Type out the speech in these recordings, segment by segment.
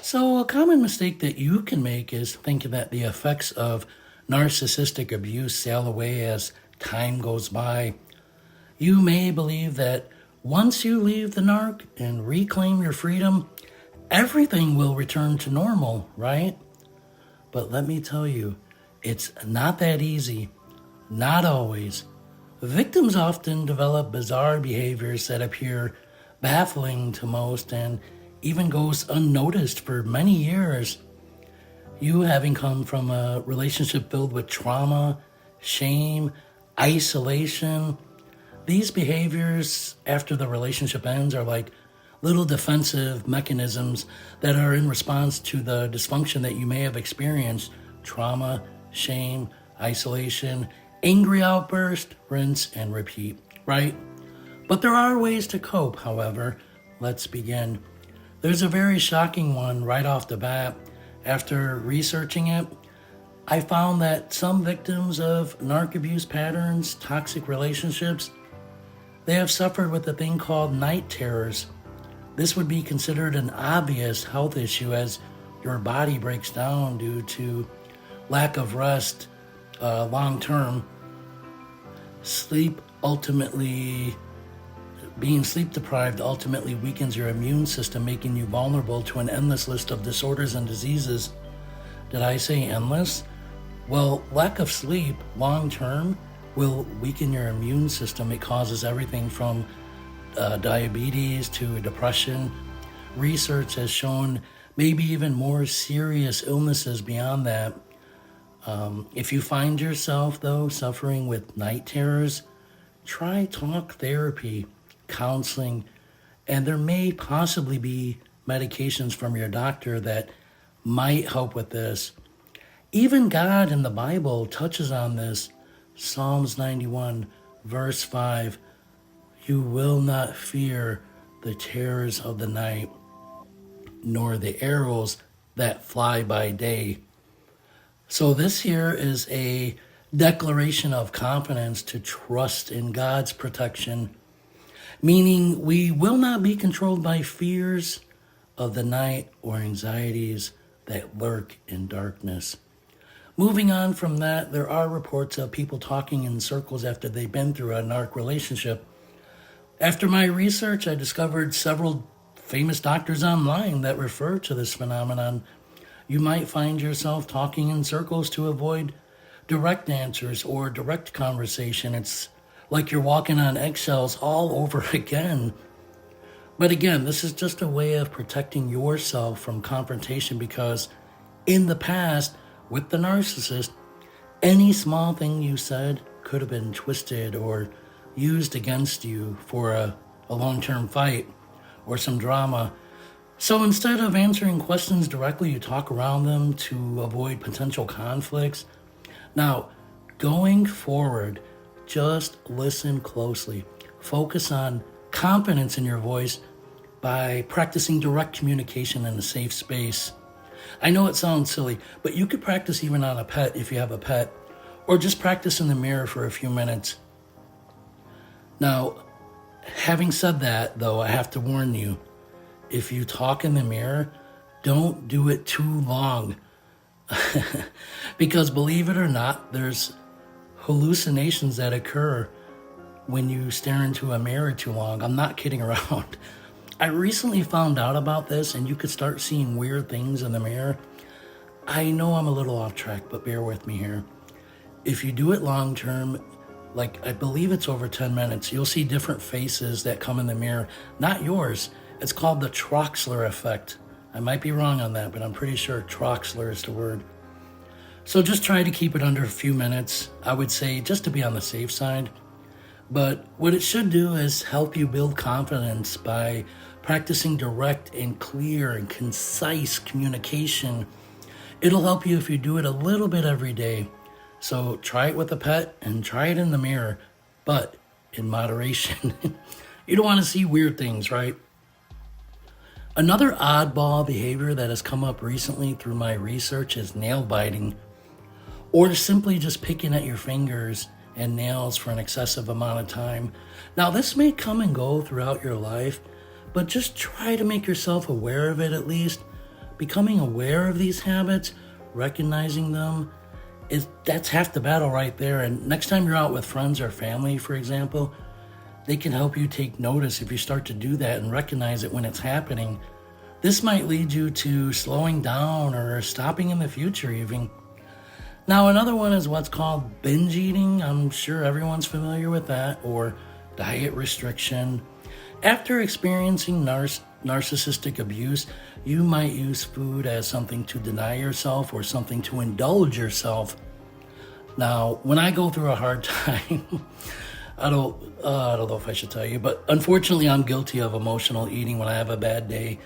So, a common mistake that you can make is thinking that the effects of narcissistic abuse sail away as time goes by. You may believe that once you leave the narc and reclaim your freedom, everything will return to normal, right? But let me tell you, it's not that easy. Not always. Victims often develop bizarre behaviors that appear baffling to most and even goes unnoticed for many years. You having come from a relationship filled with trauma, shame, isolation, these behaviors after the relationship ends are like little defensive mechanisms that are in response to the dysfunction that you may have experienced: trauma, shame, isolation, angry outburst, rinse and repeat, right? But there are ways to cope, however. Let's begin. There's a very shocking one right off the bat. After researching it, I found that some victims of narc abuse patterns, toxic relationships, they have suffered with a thing called night terrors. This would be considered an obvious health issue as your body breaks down due to lack of rest long term. Being sleep deprived ultimately weakens your immune system, making you vulnerable to an endless list of disorders and diseases. Did I say endless? Well, lack of sleep long term will weaken your immune system. It causes everything from diabetes to depression. Research has shown maybe even more serious illnesses beyond that. If you find yourself, though, suffering with night terrors, try talk therapy, counseling, and there may possibly be medications from your doctor that might help with this. Even God in the Bible touches on this. Psalms 91, verse 5, "You will not fear the terrors of the night, nor the arrows that fly by day." So this here is a declaration of confidence to trust in God's protection, meaning we will not be controlled by fears of the night or anxieties that lurk in darkness. Moving on from that, there are reports of people talking in circles after they've been through a narc relationship. After my research, I discovered several famous doctors online that refer to this phenomenon. You might find yourself talking in circles to avoid direct answers or direct conversation. It's like you're walking on eggshells all over again. But again, this is just a way of protecting yourself from confrontation because in the past, with the narcissist, any small thing you said could have been twisted or used against you for a long-term fight or some drama. So instead of answering questions directly, you talk around them to avoid potential conflicts. Now, going forward, just listen closely. Focus on confidence in your voice by practicing direct communication in a safe space. I know it sounds silly, but you could practice even on a pet if you have a pet, or just practice in the mirror for a few minutes. Now, having said that, though, I have to warn you, if you talk in the mirror, don't do it too long. Because believe it or not, there's hallucinations that occur when you stare into a mirror too long. I'm not kidding around. I recently found out about this, and you could start seeing weird things in the mirror. I know I'm a little off track, but bear with me here. If you do it long term, like I believe it's over 10 minutes, you'll see different faces that come in the mirror, not yours. It's called the Troxler effect. I might be wrong on that, but I'm pretty sure Troxler is the word. So just try to keep it under a few minutes, I would say, just to be on the safe side. But what it should do is help you build confidence by practicing direct and clear and concise communication. It'll help you if you do it a little bit every day. So try it with a pet and try it in the mirror, but in moderation. You don't want to see weird things, right? Another oddball behavior that has come up recently through my research is nail biting, or simply just picking at your fingers and nails for an excessive amount of time. Now, this may come and go throughout your life, but just try to make yourself aware of it at least. becoming aware of these habits, recognizing them, that's half the battle right there. And next time you're out with friends or family, for example, they can help you take notice if you start to do that and recognize it when it's happening. This might lead you to slowing down or stopping in the future even. Now, another one is what's called binge eating. I'm sure everyone's familiar with that, or diet restriction. After experiencing narcissistic abuse, you might use food as something to deny yourself or something to indulge yourself. Now, when I go through a hard time, I don't know if I should tell you, but unfortunately, I'm guilty of emotional eating. When I have a bad day,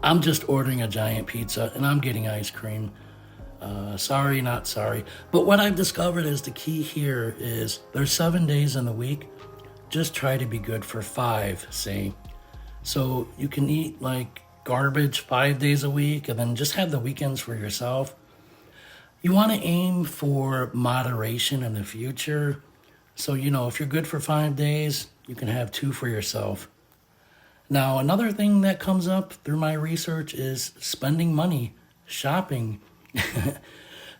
I'm just ordering a giant pizza and I'm getting ice cream. Sorry, not sorry. But what I've discovered is the key here is there's 7 days in the week. Just try to be good for 5, say. So you can eat like garbage 5 days a week and then just have the weekends for yourself. You want to aim for moderation in the future. So, if you're good for 5 days, you can have 2 for yourself. Now, another thing that comes up through my research is spending money, shopping.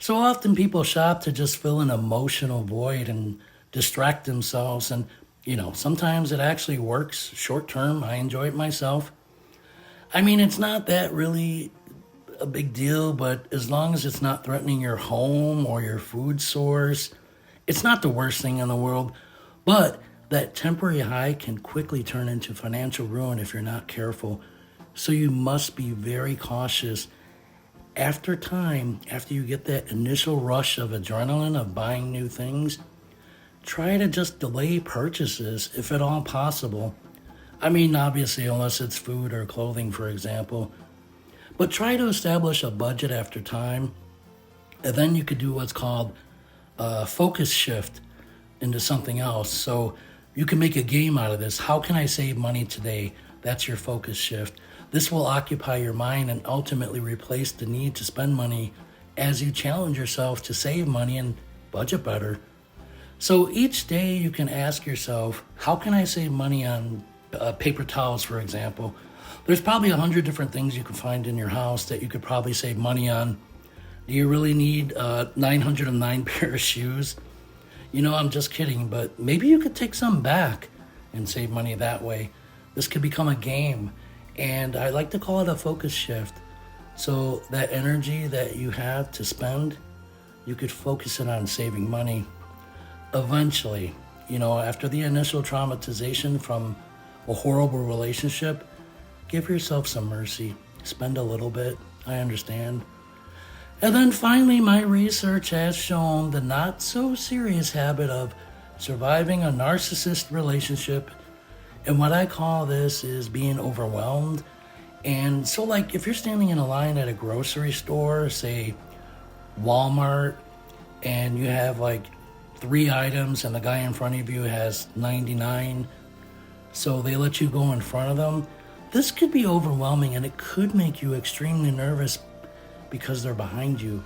So often people shop to just fill an emotional void and distract themselves. And, sometimes it actually works short term. I enjoy it myself. I mean, it's not that really a big deal, but as long as it's not threatening your home or your food source, it's not the worst thing in the world. But that temporary high can quickly turn into financial ruin if you're not careful. So you must be very cautious. After you get that initial rush of adrenaline of buying new things, try to just delay purchases if at all possible. I mean, obviously, unless it's food or clothing, for example. But try to establish a budget after time, and then you could do what's called a focus shift into something else. So you can make a game out of this. How can I save money today? That's your focus shift. This will occupy your mind and ultimately replace the need to spend money as you challenge yourself to save money and budget better. So each day you can ask yourself, how can I save money on paper towels, for example? There's probably 100 different things you can find in your house that you could probably save money on. Do you really need 909 pair of shoes? I'm just kidding, but maybe you could take some back and save money that way. This could become a game, and I like to call it a focus shift. So that energy that you have to spend, you could focus it on saving money. Eventually, after the initial traumatization from a horrible relationship, give yourself some mercy. Spend a little bit. I understand. And then finally, my research has shown the not so serious habit of surviving a narcissist relationship. And what I call this is being overwhelmed. And so, like, if you're standing in a line at a grocery store, say Walmart, and you have like 3 items and the guy in front of you has 99, so they let you go in front of them, this could be overwhelming and it could make you extremely nervous because they're behind you.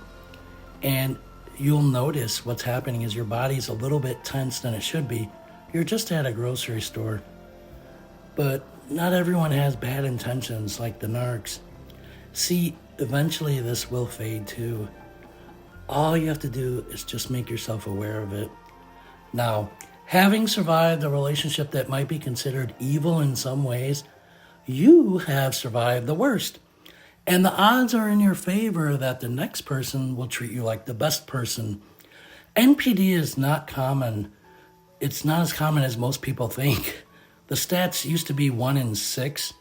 And you'll notice what's happening is your body's a little bit tense than it should be. You're just at a grocery store. But not everyone has bad intentions like the narcs. See, eventually this will fade too. All you have to do is just make yourself aware of it. Now, having survived a relationship that might be considered evil in some ways, you have survived the worst. And the odds are in your favor that the next person will treat you like the best person. NPD is not common. It's not as common as most people think. The stats used to be 1 in 6.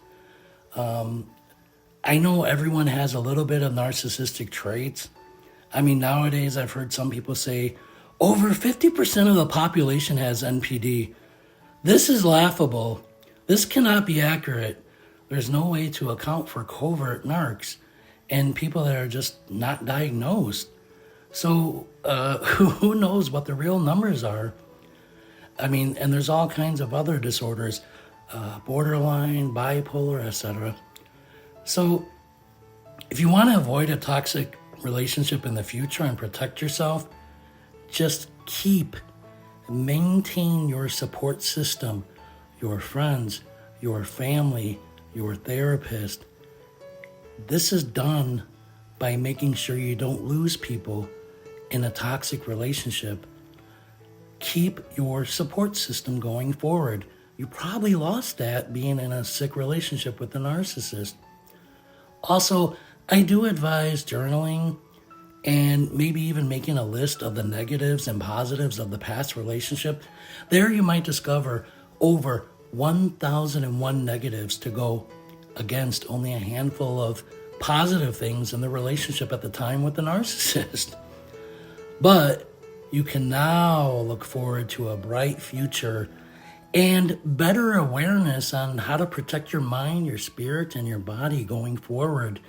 I know everyone has a little bit of narcissistic traits. I mean, nowadays I've heard some people say over 50% of the population has NPD. This is laughable. This cannot be accurate. There's no way to account for covert narcs and people that are just not diagnosed. So who knows what the real numbers are? I mean, and there's all kinds of other disorders, borderline, bipolar, etc. So if you want to avoid a toxic relationship in the future and protect yourself, just maintain your support system, your friends, your family, your therapist. This is done by making sure you don't lose people in a toxic relationship. Keep your support system going forward. You probably lost that being in a sick relationship with a narcissist. Also, I do advise journaling and maybe even making a list of the negatives and positives of the past relationship. There you might discover over 1,001 negatives to go against only a handful of positive things in the relationship at the time with the narcissist. But you can now look forward to a bright future and better awareness on how to protect your mind, your spirit, and your body going forward.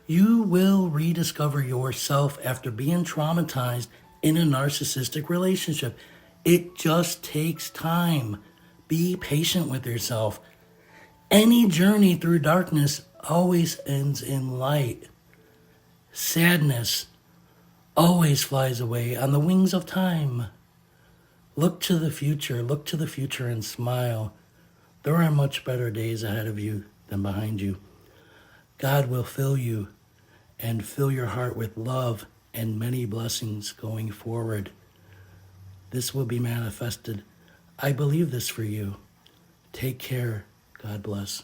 You will rediscover yourself after being traumatized in a narcissistic relationship. It just takes time. Be patient with yourself. Any journey through darkness always ends in light. Sadness always flies away on the wings of time. Look to the future and smile. There are much better days ahead of you than behind you. God will fill you and fill your heart with love and many blessings going forward. This will be manifested. I believe this for you. Take care. God bless.